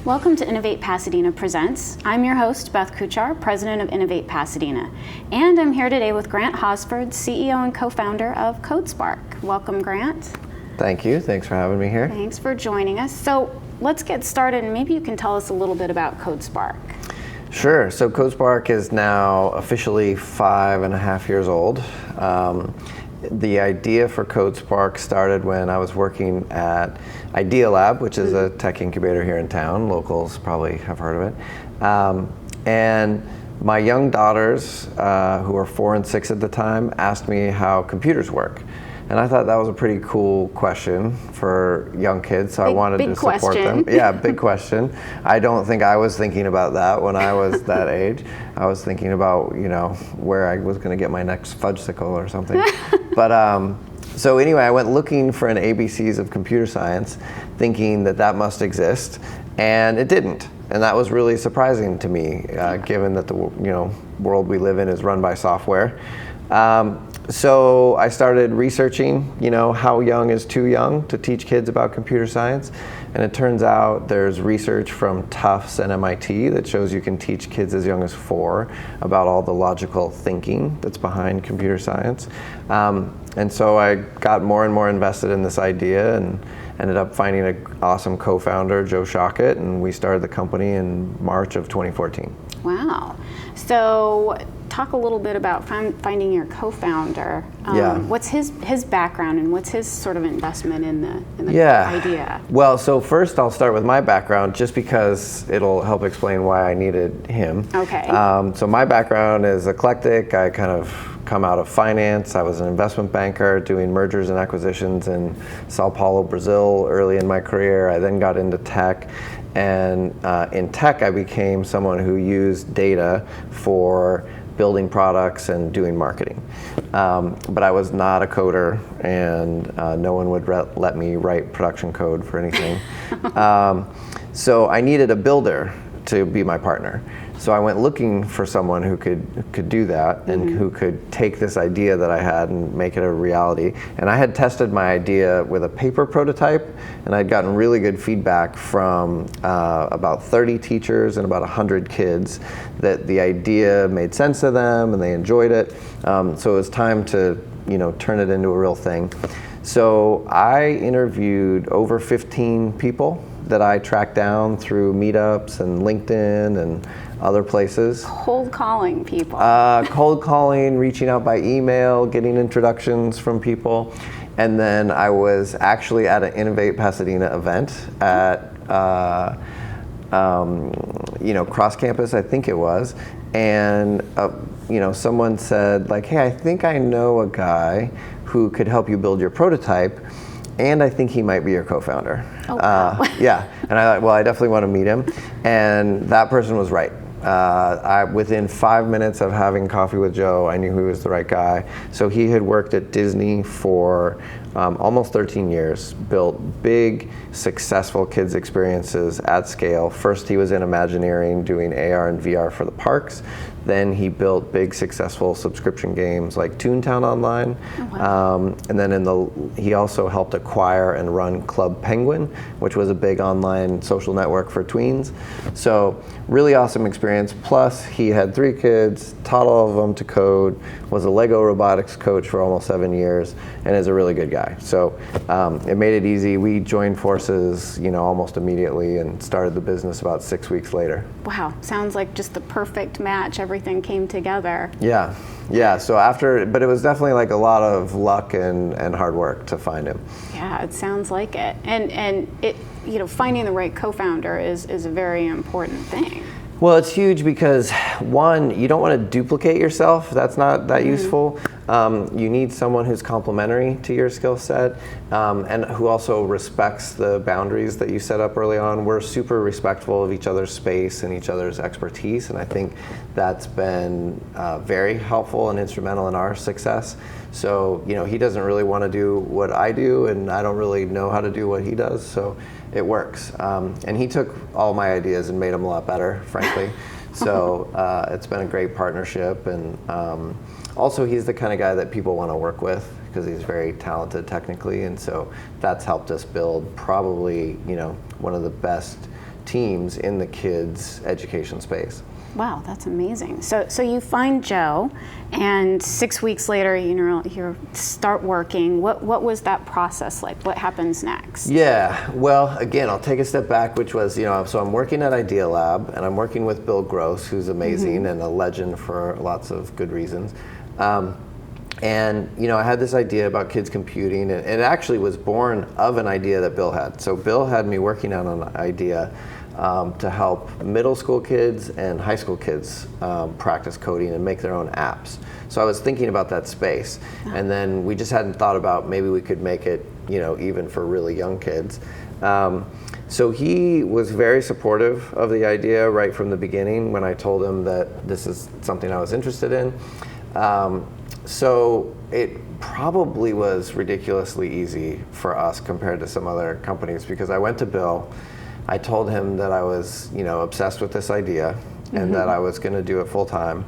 Welcome to Innovate Pasadena Presents. I'm your host, Beth Kuchar, president of Innovate Pasadena. And I'm here today with Grant Hosford, CEO and co-founder of codeSpark. Welcome, Grant. Thank you. Thanks for having me here. Thanks for joining us. So let's get started, and maybe you can tell us a little bit about codeSpark. Sure. So codeSpark is now officially 5.5 years old. The idea for codeSpark started when I was working at Idea Lab, which is a tech incubator here in town. Locals probably have heard of it. And my young daughters, who were 4 and 6 at the time, asked me how computers work. And I thought that was a pretty cool question for young kids, so I wanted to support them. Yeah, big question. I don't think I was thinking about that when I was that age. I was thinking about, where I was going to get my next fudgesicle or something. But so anyway, I went looking for an ABCs of computer science, thinking that must exist, and it didn't. And that was really surprising to me, given that the world we live in is run by software. So I started researching, how young is too young to teach kids about computer science. And it turns out there's research from Tufts and MIT that shows you can teach kids as young as 4 about all the logical thinking that's behind computer science. And so I got more and more invested in this idea and ended up finding an awesome co-founder, Joe Shockett, and we started the company in March of 2014. Wow. So talk a little bit about finding your co-founder. What's his background and what's his sort of investment in the idea? Well, so first I'll start with my background just because it'll help explain why I needed him. Okay. So my background is eclectic. I kind of come out of finance. I was an investment banker doing mergers and acquisitions in Sao Paulo, Brazil early in my career. I then got into tech. And in tech, I became someone who used data for building products and doing marketing. But I was not a coder, and no one would let me write production code for anything. So I needed a builder to be my partner. So I went looking for someone who could do that and who could take this idea that I had and make it a reality. And I had tested my idea with a paper prototype, and I'd gotten really good feedback from about 30 teachers and about 100 kids that the idea made sense to them and they enjoyed it. So it was time to turn it into a real thing. So I interviewed over 15 people that I tracked down through meetups and LinkedIn and other places. Cold calling people. Cold calling, reaching out by email, getting introductions from people. And then I was actually at an Innovate Pasadena event at Cross Campus, I think it was. And someone said, hey, I think I know a guy who could help you build your prototype, and I think he might be your co-founder. Oh, wow. And I thought, well, I definitely want to meet him. And that person was right. Within 5 minutes of having coffee with Joe, I knew he was the right guy. So he had worked at Disney for almost 13 years, built big, successful kids experiences at scale. First, he was in Imagineering doing AR and VR for the parks. Then he built big, successful subscription games like Toontown Online. Oh, wow. And then he also helped acquire and run Club Penguin, which was a big online social network for tweens. So really awesome experience. Plus, he had 3 kids, taught all of them to code, was a Lego robotics coach for almost 7 years, and is a really good guy. So it made it easy. We joined forces, almost immediately and started the business about 6 weeks later. Wow, sounds like just the perfect match. Everything came together. Yeah. So but it was definitely like a lot of luck and hard work to find him. Yeah, it sounds like it. And it, finding the right co-founder is a very important thing. Well, it's huge because, one, you don't want to duplicate yourself. That's not that useful. You need someone who's complementary to your skill set and who also respects the boundaries that you set up early on. We're super respectful of each other's space and each other's expertise, and I think that's been very helpful and instrumental in our success. So, he doesn't really want to do what I do, and I don't really know how to do what he does, so it works. And he took all my ideas and made them a lot better, frankly. So it's been a great partnership, and also he's the kind of guy that people want to work with because he's very talented technically, and so that's helped us build probably one of the best teams in the kids' education space. Wow, that's amazing. So you find Joe, and 6 weeks later, you start working. What was that process like? What happens next? Yeah, well, again, I'll take a step back, which was, so I'm working at Idea Lab, and I'm working with Bill Gross, who's amazing and a legend for lots of good reasons. And I had this idea about kids computing, and it actually was born of an idea that Bill had. So Bill had me working on an idea to help middle school kids and high school kids practice coding and make their own apps. So I was thinking about that space, and then we just hadn't thought about maybe we could make it, even for really young kids. So he was very supportive of the idea right from the beginning when I told him that this is something I was interested in. So it probably was ridiculously easy for us compared to some other companies, because I went to Bill, I told him that I was, obsessed with this idea and that I was going to do it full time.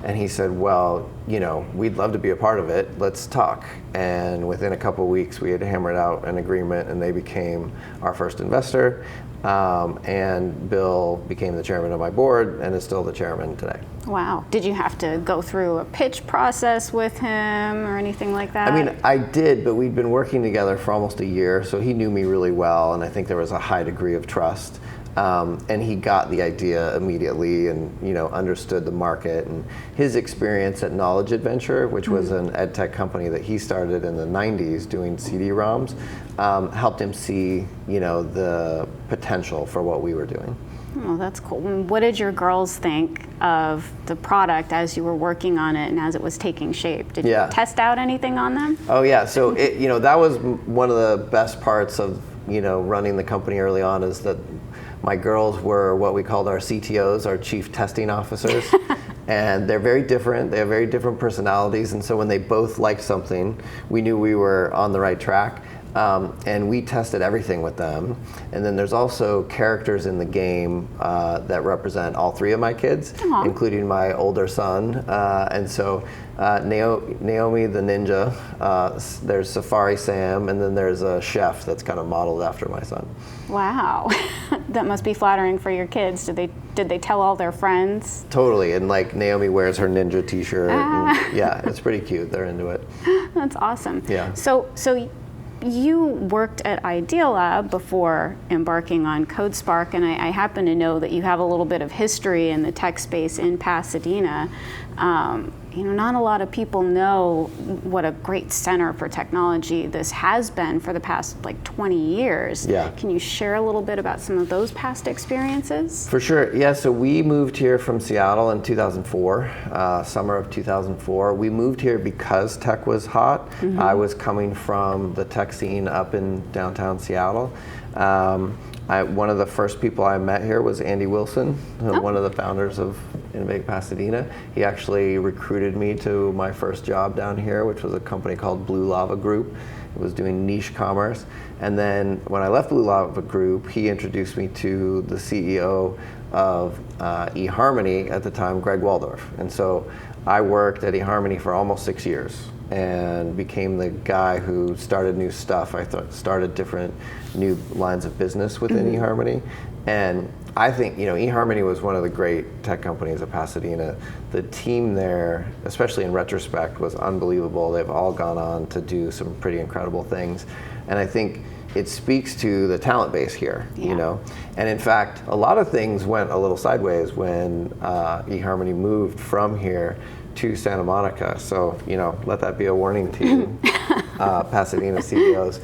And he said, well, we'd love to be a part of it. Let's talk. And within a couple of weeks, we had hammered out an agreement, and they became our first investor. And Bill became the chairman of my board and is still the chairman today. Wow. Did you have to go through a pitch process with him or anything like that? I mean, I did, but we'd been working together for almost a year, so he knew me really well, and I think there was a high degree of trust. And he got the idea immediately and, understood the market. And his experience at Knowledge Adventure, which was an ed tech company that he started in the 90s doing CD-ROMs, helped him see, the potential for what we were doing. Oh, that's cool. What did your girls think of the product as you were working on it and as it was taking shape? Did you test out anything on them? Oh yeah, so that was one of the best parts of, running the company early on, is that my girls were what we called our CTOs, our chief testing officers. And they're very different. They have very different personalities. And so when they both liked something, we knew we were on the right track. And we tested everything with them. And then there's also characters in the game that represent all three of my kids, including my older son. And so Naomi the ninja, there's Safari Sam, and then there's a chef that's kind of modeled after my son. Wow. That must be flattering for your kids. Did they tell all their friends? Totally, and like Naomi wears her ninja t-shirt. And, yeah, it's pretty cute. They're into it. That's awesome. Yeah. So you worked at Idea Lab before embarking on CodeSpark, and I happen to know that you have a little bit of history in the tech space in Pasadena. Not a lot of people know what a great center for technology this has been for the past 20 years. Yeah. Can you share a little bit about some of those past experiences? For sure. Yeah, so we moved here from Seattle in 2004, summer of 2004. We moved here because tech was hot. I was coming from the tech scene up in downtown Seattle. One of the first people I met here was Andy Wilson, one of the founders of Innovate Pasadena. He actually recruited me to my first job down here, which was a company called Blue Lava Group. It was doing niche commerce. And then when I left Blue Lava Group, he introduced me to the CEO of eHarmony at the time, Greg Waldorf. And so I worked at eHarmony for almost 6 years and became the guy who started new stuff. I started different new lines of business within eHarmony. And I think, eHarmony was one of the great tech companies of Pasadena. The team there, especially in retrospect, was unbelievable. They've all gone on to do some pretty incredible things. And I think it speaks to the talent base here, And in fact, a lot of things went a little sideways when eHarmony moved from here to Santa Monica. So, let that be a warning to you, Pasadena CEOs.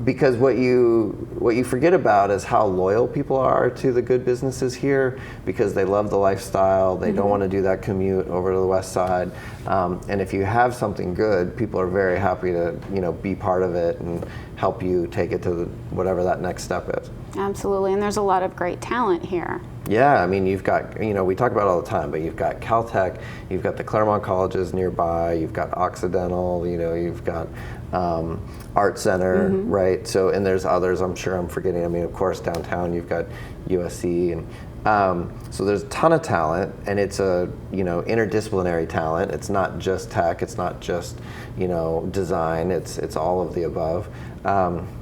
Because what you forget about is how loyal people are to the good businesses here, because they love the lifestyle. They don't want to do that commute over to the west side. And if you have something good, people are very happy to be part of it and help you take it to whatever that next step is. Absolutely, and there's a lot of great talent here. Yeah, I mean, you've got, we talk about it all the time, but you've got Caltech, you've got the Claremont colleges nearby, you've got Occidental, you've got Art Center, right? So, and there's others I'm sure I'm forgetting. I mean, of course, downtown you've got USC, So there's a ton of talent, and it's a interdisciplinary talent. It's not just tech. It's not just design. It's all of the above.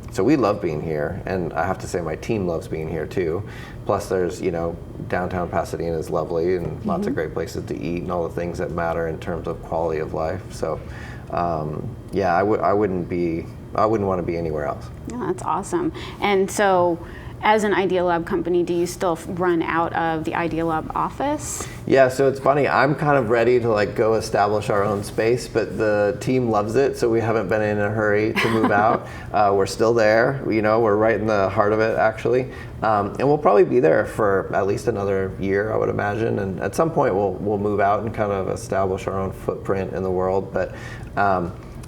So we love being here, and I have to say my team loves being here too. Plus there's, downtown Pasadena is lovely and lots of great places to eat and all the things that matter in terms of quality of life. So I wouldn't want to be anywhere else. Yeah, that's awesome. And so as an Idea Lab company, do you still run out of the Idea Lab office? Yeah, so it's funny, I'm kind of ready to go establish our own space, but the team loves it, so we haven't been in a hurry to move out. We're still there, we're right in the heart of it actually. And we'll probably be there for at least another year, I would imagine, and at some point we'll move out and kind of establish our own footprint in the world. But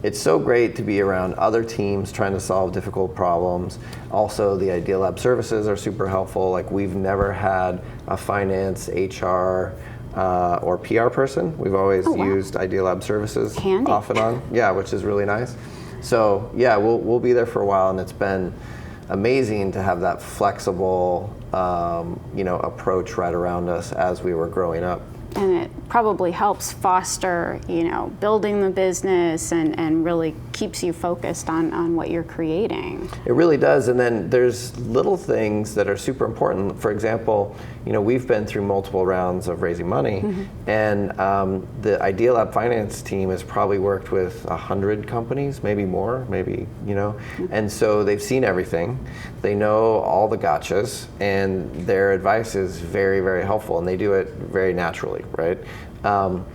it's so great to be around other teams trying to solve difficult problems. Also, the Idea Lab services are super helpful. We've never had a finance, HR, or PR person. We've always used Idea Lab services off and on. Yeah, which is really nice. So yeah, we'll be there for a while, and it's been amazing to have that flexible, approach right around us as we were growing up. And it probably helps foster, building the business and really keeps you focused on what you're creating. It really does. And then there's little things that are super important. For example, we've been through multiple rounds of raising money, and the Idea Lab finance team has probably worked with 100 companies, maybe more, and so they've seen everything. They know all the gotchas, and their advice is very, very helpful, and they do it very naturally. Right? And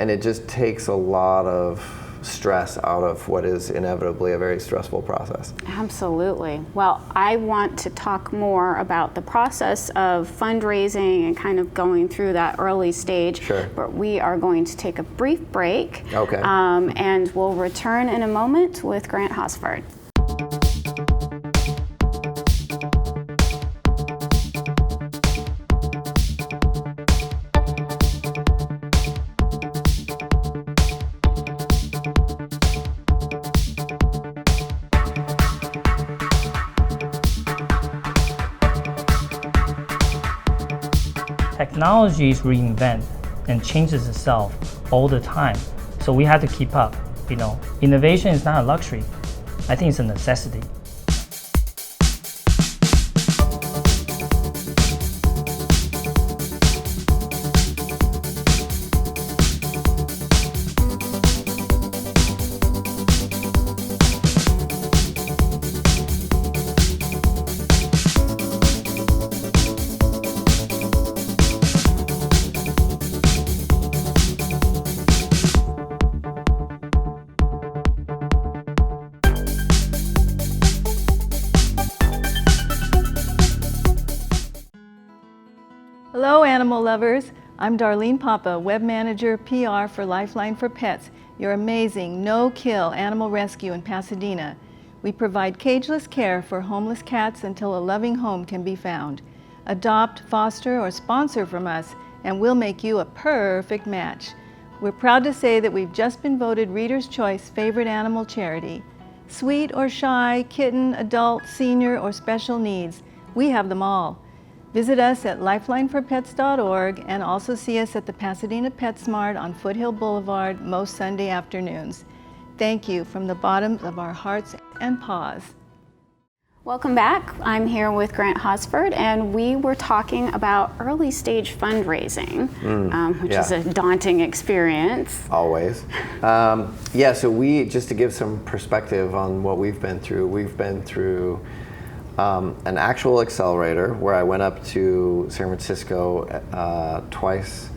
it just takes a lot of stress out of what is inevitably a very stressful process. Absolutely. Well, I want to talk more about the process of fundraising and kind of going through that early stage. Sure. But we are going to take a brief break. Okay. And we'll return in a moment with Grant Hosford. Technology reinvents and changes itself all the time, so we have to keep up. Innovation is not a luxury. I think it's a necessity. Hello, animal lovers. I'm Darlene Papa, Web Manager PR for Lifeline for Pets, your amazing no-kill animal rescue in Pasadena. We provide cageless care for homeless cats until a loving home can be found. Adopt, foster, or sponsor from us, and we'll make you a perfect match. We're proud to say that we've just been voted Reader's Choice Favorite Animal Charity. Sweet or shy, kitten, adult, senior, or special needs, we have them all. Visit us at lifelineforpets.org and also see us at the Pasadena PetSmart on Foothill Boulevard most Sunday afternoons. Thank you from the bottom of our hearts and paws. Welcome back. I'm here with Grant Hosford, and we were talking about early stage fundraising, which is a daunting experience. Always. So we, just to give some perspective on what we've been through an actual accelerator where I went up to San Francisco twice,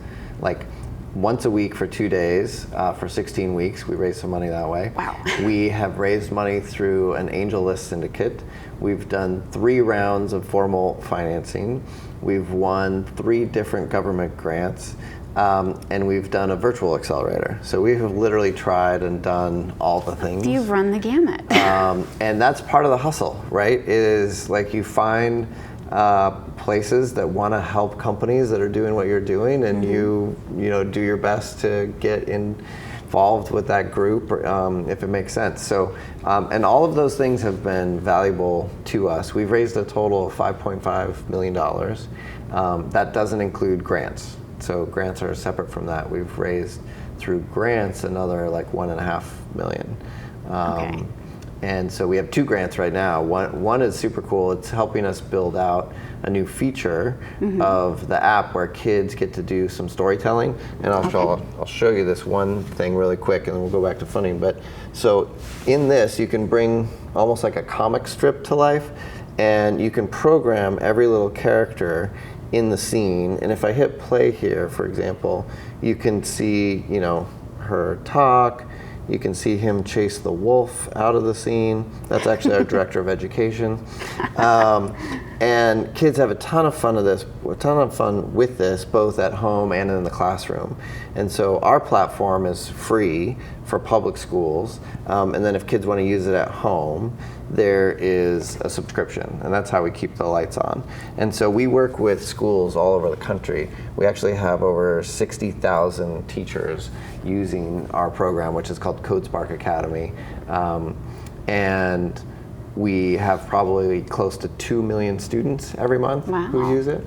once a week for 2 days for 16 weeks. We raised some money that way. Wow. We have raised money through an angel list syndicate. We've done 3 rounds of formal financing. We've won 3 different government grants. And we've done a virtual accelerator. So we have literally tried and done all the things. You've run the gamut. And that's part of the hustle, right? It is you find places that want to help companies that are doing what you're doing, and you do your best to get involved involved with that group, if it makes sense. So, and all of those things have been valuable to us. We've raised a total of $5.5 million. That doesn't include grants. So grants are separate from that. We've raised through grants another like $1.5 million. Okay. And so we have 2 grants right now. One is super cool. It's helping us build out a new feature of the app where kids get to do some storytelling. And I'll show you this one thing really quick, and then we'll go back to funding. But so in this, you can bring almost like a comic strip to life, and you can program every little character in the scene. And if I hit play here, for example, you can see, you know, her talk. You can see him chase the wolf out of the scene. That's actually our director of education. And kids have a ton of fun with this, both at home and in the classroom. And so our platform is free for public schools. And then if kids want to use it at home, there is a subscription, and that's how we keep the lights on. And so we work with schools all over the country. We actually have over 60,000 teachers using our program, which is called codeSpark Academy. And we have probably close to 2 million students every month who use it.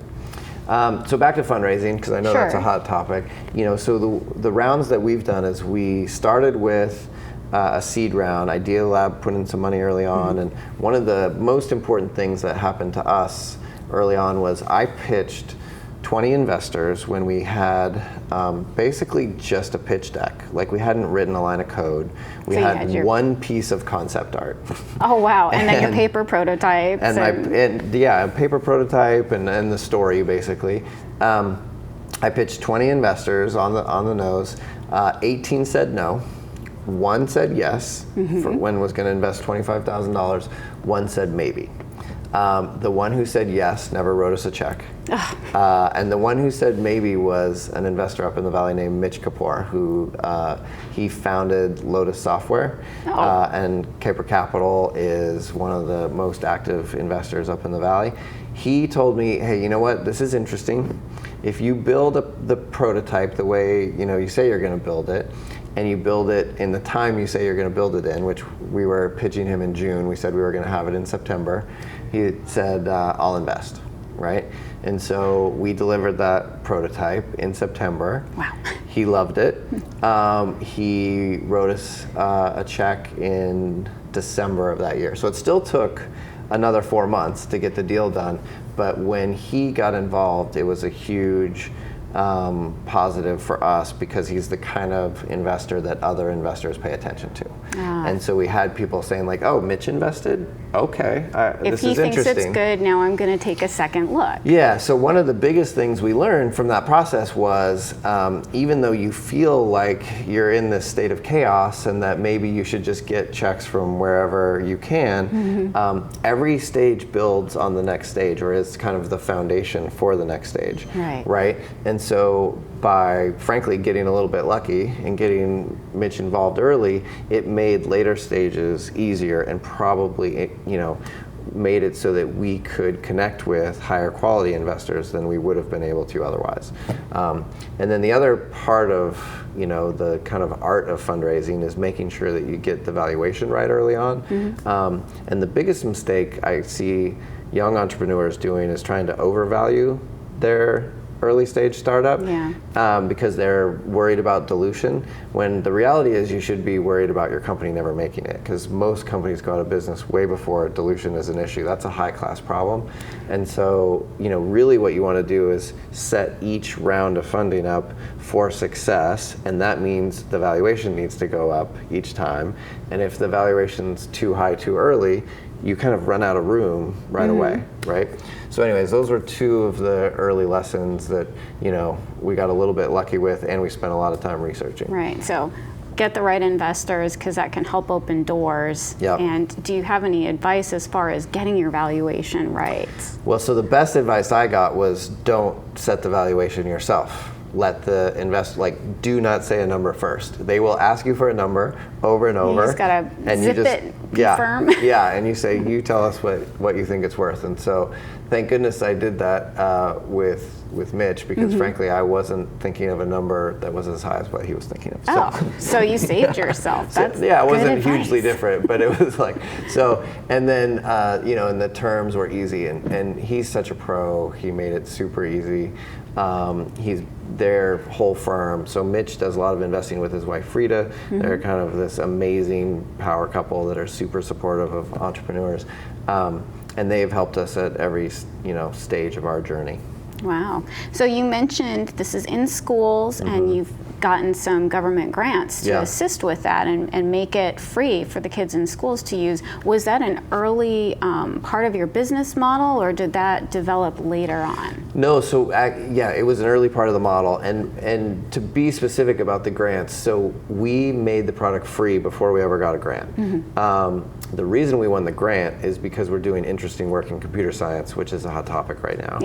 So back to fundraising, because I know that's a hot topic. You know, so the rounds that we've done is we started with a seed round. Idea Lab put in some money early on, and one of the most important things that happened to us early on was I pitched 20 investors when we had basically just a pitch deck. Like, we hadn't written a line of code. We had one piece of concept art. Oh wow! And then your paper prototypes. And paper prototype and the story basically. I pitched 20 investors on the nose. 18 said no. 1 said yes, for when was going to invest $25,000. 1 said maybe. The one who said yes never wrote us a check. And the one who said maybe was an investor up in the Valley named Mitch Kapoor, who he founded Lotus Software. And Caper Capital is one of the most active investors up in the Valley. He told me, hey, you know what, this is interesting. If you build the prototype the way you say you're going to build it, and you build it in the time you say you're going to build it in, which we were pitching him in June. We said we were going to have it in September. He said, I'll invest, right? And so we delivered that prototype in September. Wow. He loved it. He wrote us a check in December of that year. So it still took another 4 months to get the deal done. But when he got involved, it was a huge positive for us, because he's the kind of investor that other investors pay attention to. And so we had people saying like, oh, Mitch invested? Okay, this is interesting. If he thinks it's good, now I'm going to take a second look. Yeah, so one of the biggest things we learned from that process was even though you feel like you're in this state of chaos and that maybe you should just get checks from wherever you can, every stage builds on the next stage, or is kind of the foundation for the next stage. Right? And so by frankly getting a little bit lucky and getting Mitch involved early, it made later stages easier, and probably made it so that we could connect with higher quality investors than we would have been able to otherwise. And then the other part of the kind of art of fundraising is making sure that you get the valuation right early on. And the biggest mistake I see young entrepreneurs doing is trying to overvalue their early stage startup because they're worried about dilution, when the reality is you should be worried about your company never making it, because most companies go out of business way before dilution is an issue. That's a high class problem. And so really what you want to do is set each round of funding up for success, and that means the valuation needs to go up each time. And if the valuation's too high too early, you kind of run out of room right away, right? So anyways, those were 2 of the early lessons that, we got a little bit lucky with, and we spent a lot of time researching. Right, so get the right investors, because that can help open doors. And do you have any advice as far as getting your valuation right? Well, so the best advice I got was don't set the valuation yourself. Let the investor, do not say a number first. They will ask you for a number over and over. You just gotta be firm. And you say, you tell us what you think it's worth. And so thank goodness I did that with with Mitch because frankly I wasn't thinking of a number that was as high as what he was thinking of. So you saved yourself. That's yeah, it wasn't good hugely advice. different, but it was like so. And then and the terms were easy, and he's such a pro. He made it super easy. He's their whole firm. So Mitch does a lot of investing with his wife Frida. They're kind of this amazing power couple that are super supportive of entrepreneurs, and they've helped us at every stage of our journey. Wow. So you mentioned this is in schools and you've gotten some government grants to assist with that and make it free for the kids in schools to use. Was that an early part of your business model, or did that develop later on? No, so it was an early part of the model, and to be specific about the grants, so we made the product free before we ever got a grant. The reason we won the grant is because we're doing interesting work in computer science, which is a hot topic right now.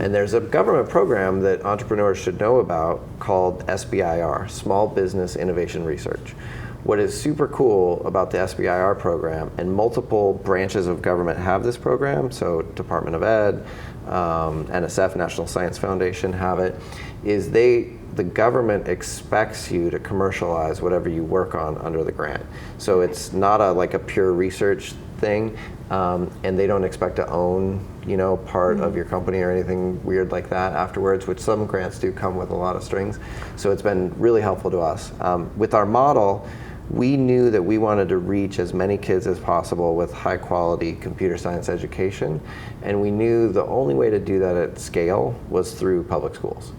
And there's a government program that entrepreneurs should know about called SBIR, Small Business Innovation Research. What is super cool about the SBIR program, and multiple branches of government have this program, so Department of Ed, NSF, National Science Foundation have it, is the government expects you to commercialize whatever you work on under the grant. So it's not like a pure research thing, and they don't expect to own part of your company or anything weird like that afterwards, which some grants do come with a lot of strings. So it's been really helpful to us. With our model, we knew that we wanted to reach as many kids as possible with high quality computer science education, and we knew the only way to do that at scale was through public schools.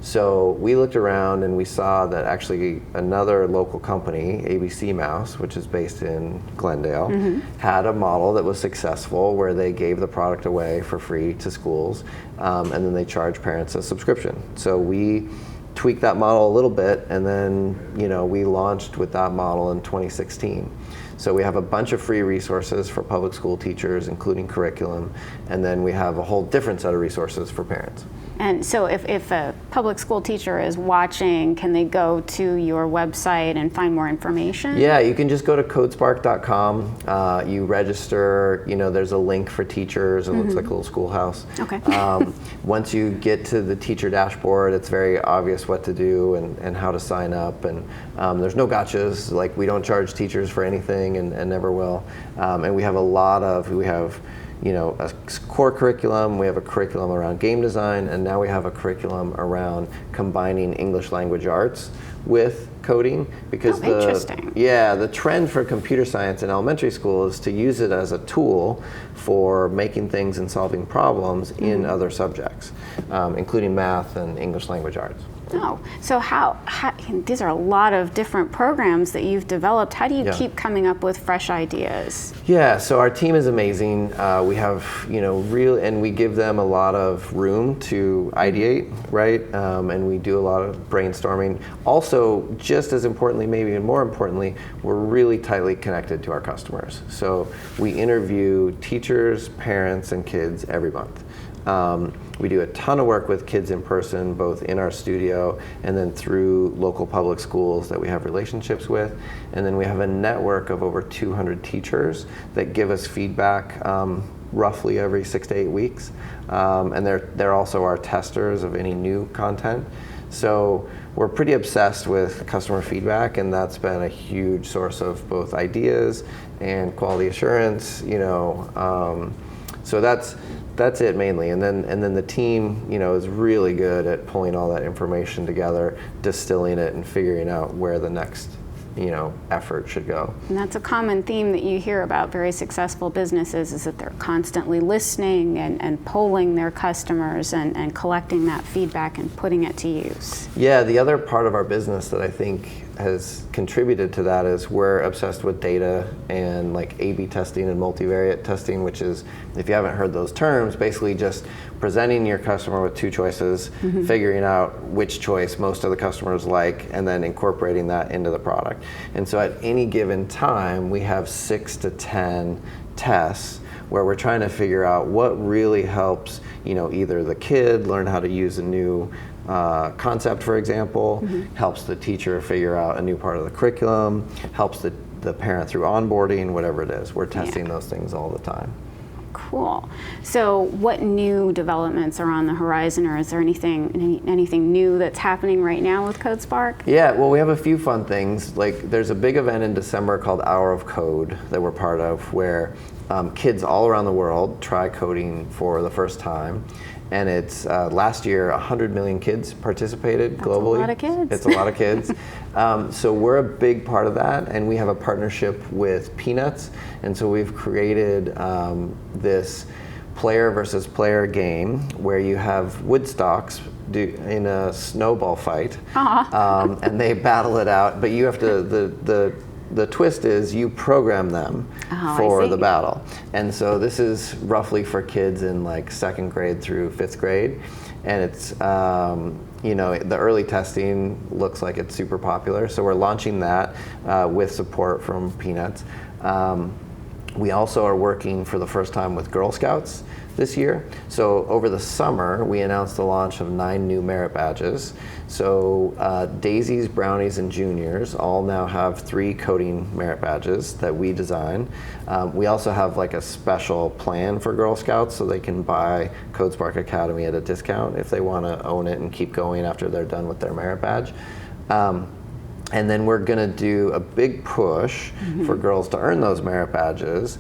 So we looked around and we saw that actually another local company, ABC Mouse, which is based in Glendale, had a model that was successful where they gave the product away for free to schools, and then they charged parents a subscription. So we tweaked that model a little bit, and then we launched with that model in 2016. So we have a bunch of free resources for public school teachers, including curriculum, and then we have a whole different set of resources for parents. And so if a public school teacher is watching, can they go to your website and find more information? Yeah, you can just go to codespark.com. You register, there's a link for teachers. It looks like a little schoolhouse. Okay. Once you get to the teacher dashboard, it's very obvious what to do and how to sign up. And there's no gotchas, like we don't charge teachers for anything and never will. And we have a core curriculum, we have a curriculum around game design, and now we have a curriculum around combining English language arts with coding, because the trend for computer science in elementary school is to use it as a tool for making things and solving problems in other subjects, including math and English language arts. Oh, so how these are a lot of different programs that you've developed. How do you keep coming up with fresh ideas? Yeah, so our team is amazing. We have, and we give them a lot of room to ideate, right? And we do a lot of brainstorming. Also, just as importantly, maybe even more importantly, we're really tightly connected to our customers. So we interview teachers, parents, and kids every month. We do a ton of work with kids in person, both in our studio and then through local public schools that we have relationships with. And then we have a network of over 200 teachers that give us feedback roughly every 6 to 8 weeks. And they're also our testers of any new content. So we're pretty obsessed with customer feedback, and that's been a huge source of both ideas and quality assurance, so that's it mainly, and then the team, is really good at pulling all that information together, distilling it, and figuring out where the next, effort should go. And that's a common theme that you hear about very successful businesses, is that they're constantly listening and polling their customers and collecting that feedback and putting it to use. Yeah, the other part of our business that I think has contributed to that is we're obsessed with data and like A/B testing and multivariate testing, which is, if you haven't heard those terms, basically just presenting your customer with two choices, figuring out which choice most of the customers like, and then incorporating that into the product. And so at any given time, we have 6 to 10 tests where we're trying to figure out what really helps, either the kid learn how to use a new concept, for example, helps the teacher figure out a new part of the curriculum, helps the parent through onboarding, whatever it is. We're testing those things all the time. Cool. So what new developments are on the horizon, or is there anything new that's happening right now with CodeSpark? Yeah, well, we have a few fun things. Like, there's a big event in December called Hour of Code that we're part of, where kids all around the world try coding for the first time. And it's last year, 100 million kids participated globally. That's a lot of kids. It's a lot of kids. So we're a big part of that, and we have a partnership with Peanuts. And so we've created this player versus player game where you have woodstocks in a snowball fight, and they battle it out. But you have to the twist is you program them for the battle. And so this is roughly for kids in like 2nd grade through 5th grade. And it's, the early testing looks like it's super popular. So we're launching that with support from Peanuts. We also are working for the first time with Girl Scouts this year. So over the summer, we announced the launch of 9 new merit badges. So Daisies, Brownies, and Juniors all now have 3 coding merit badges that we design. We also have like a special plan for Girl Scouts, so they can buy CodeSpark Academy at a discount if they want to own it and keep going after they're done with their merit badge. And then we're going to do a big push for girls to earn those merit badges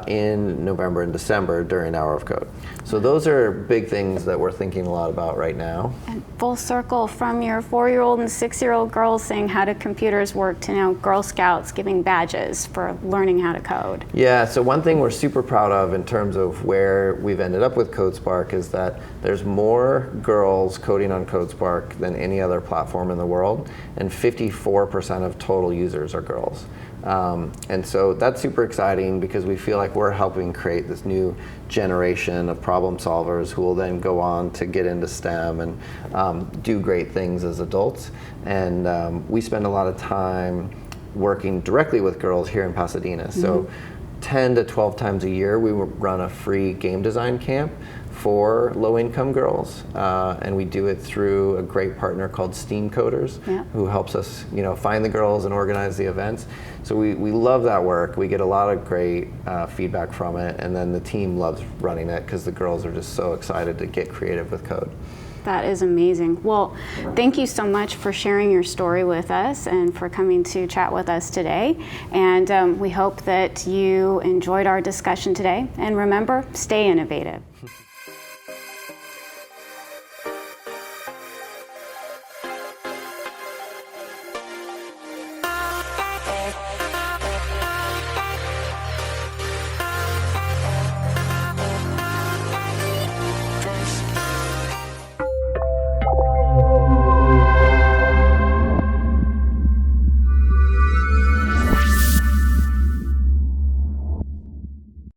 in November and December during Hour of Code. So those are big things that we're thinking a lot about right now. And full circle from your 4-year-old and 6-year-old girls saying how do computers work to now Girl Scouts giving badges for learning how to code. Yeah, so one thing we're super proud of in terms of where we've ended up with CodeSpark is that there's more girls coding on CodeSpark than any other platform in the world, and 54% of total users are girls. And so that's super exciting because we feel like we're helping create this new generation of problem solvers who will then go on to get into STEM and do great things as adults. And we spend a lot of time working directly with girls here in Pasadena. So 10 to 12 times a year, we run a free game design camp for low-income girls, and we do it through a great partner called Steam Coders, who helps us, find the girls and organize the events. So we love that work. We get a lot of great feedback from it, and then the team loves running it because the girls are just so excited to get creative with code. That is amazing. Well, thank you so much for sharing your story with us and for coming to chat with us today. And we hope that you enjoyed our discussion today. And remember, stay innovative.